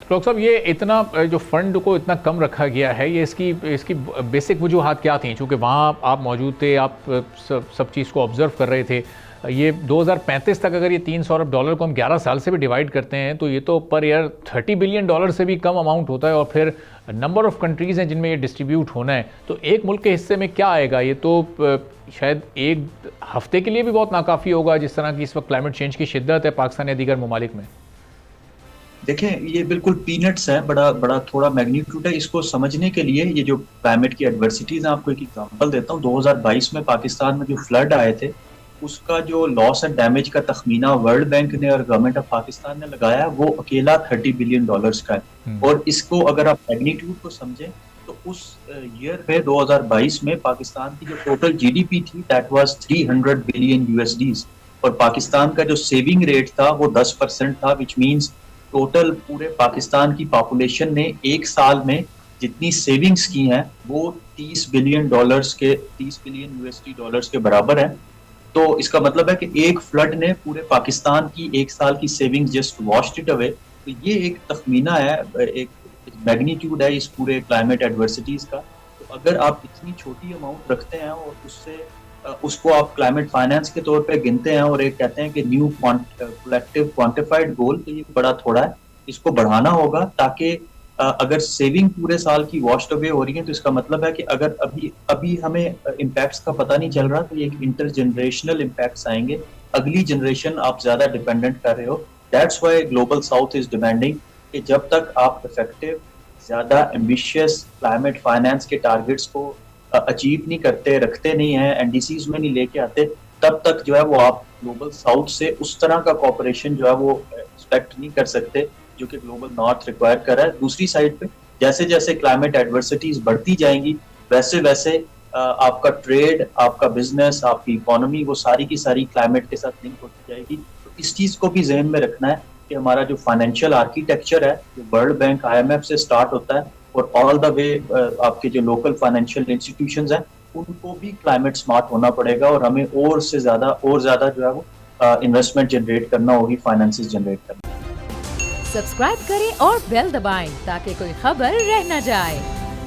Doctor صاحب یہ اتنا جو فنڈ کو اتنا کم رکھا گیا ہے، یہ اس کی بیسک وجوہات کیا تھیں؟ چونکہ وہاں آپ موجود تھے، آپ سب چیز کو آبزرو کر رہے تھے. یہ 2035 تک اگر یہ $300 ارب کو ہم 11 سال سے بھی ڈیوائڈ کرتے ہیں تو یہ تو پر ایئر $30 بلین سے بھی کم اماؤنٹ ہوتا ہے، اور پھر نمبر آف کنٹریز ہیں جن میں یہ ڈسٹریبیوٹ ہونا ہے. تو ایک ملک کے حصے میں کیا آئے گا؟ یہ تو شاید ایک ہفتے کے لیے بھی بہت ناکافی ہوگا، جس طرح کی اس وقت کلائمیٹ چینج کی شدت ہے پاکستان یا دیگر ممالک میں. دیکھیں یہ بالکل پینٹس ہے، بڑا تھوڑا میگنیٹیوڈ ہے. اس کو سمجھنے کے لیے یہ جو کلائمیٹ کی ایڈورسٹیز ہیں، آپ کو ایک ایگزامپل دیتا ہوں. 2022 میں پاکستان میں جو فلڈ آئے تھے، اس کا جو لاس اینڈ ڈیمیج کا تخمینہ ورلڈ بینک نے اور گورنمنٹ آف پاکستان نے لگایا وہ اکیلا $30 بلین کا ہے. اور اس کو اگر آپ میگنیٹیوڈ کو سمجھیں تو اس ایئر میں 2022 میں پاکستان کی جو ٹوٹل جی ڈی پی تھی دیٹ واز $300 بلین، اور پاکستان کا جو سیونگ ریٹ تھا وہ 10% تھا، وچ مینس ٹوٹل پورے پاکستان کی پاپولیشن نے ایک سال میں جتنی سیونگز کی ہیں وہ $30 بلین کے برابر ہے. تو اس کا مطلب ہے کہ ایک فلڈ نے پورے پاکستان کی ایک سال کی savings just washed it away. تو یہ ایک تخمینہ ہے، ایک میگنیٹیوڈ ہے اس پورے کلائمیٹ ایڈورسٹیز کا. تو اگر آپ اتنی چھوٹی اماؤنٹ رکھتے ہیں اور اس کو آپ کلائمیٹ فائنانس کے طور پہ گنتے ہیں اور ایک کہتے ہیں کہ نیو کلیکٹیو کوانٹیفائڈ گول، تو یہ بڑا تھوڑا ہے. اس کو بڑھانا ہوگا تاکہ اگر سیونگ پورے سال کی واشڈ اوے ہو رہی ہے تو اس کا مطلب ہے کہ اگر ابھی ہمیں امپیکٹس کا پتہ نہیں چل رہا تو یہ ایک انٹر جنریشنل امپیکٹس آئیں گے. اگلی جنریشن آپ زیادہ ڈیپینڈنٹ کر رہے ہو. That's why global south is demanding کہ جب تک آپ افیکٹو زیادہ ایمبیشیس کلائمیٹ فائنانس کے ٹارگیٹس کو اچیو نہیں کرتے، رکھتے نہیں ہیں، این ڈی سیز میں نہیں لے کے آتے، تب تک جو ہے وہ آپ گلوبل ساؤتھ سے اس طرح کا کوپریشن جو ہے وہ ایکسپیکٹ نہیں کر سکتے جو کہ گلوبل نارتھ ریکوائر کر رہا ہے. دوسری سائڈ پہ جیسے جیسے کلائمیٹ ایڈورسٹیز بڑھتی جائیں گی ویسے ویسے آپ کا ٹریڈ، آپ کا بزنس، آپ کی اکانومی وہ ساری کی ساری کلائمیٹ کے ساتھ لنک ہوتی جائے گی. تو اس چیز کو بھی ذہن میں رکھنا ہے کہ ہمارا جو فائنینشیل آرکیٹیکچر ہے جو ورلڈ بینک IMF سے سٹارٹ ہوتا ہے اور آل دا وے آپ کے جو لوکل فائنینشیل انسٹیٹیوشنز ہیں ان کو بھی کلائمیٹ سمارٹ ہونا پڑے گا، اور ہمیں اور زیادہ جو ہے وہ انویسٹمنٹ جنریٹ کرنا ہوگی، فائنانسز جنریٹ کرنا. سبسکرائب کریں اور بیل دبائیں تاکہ کوئی خبر رہ نہ جائے.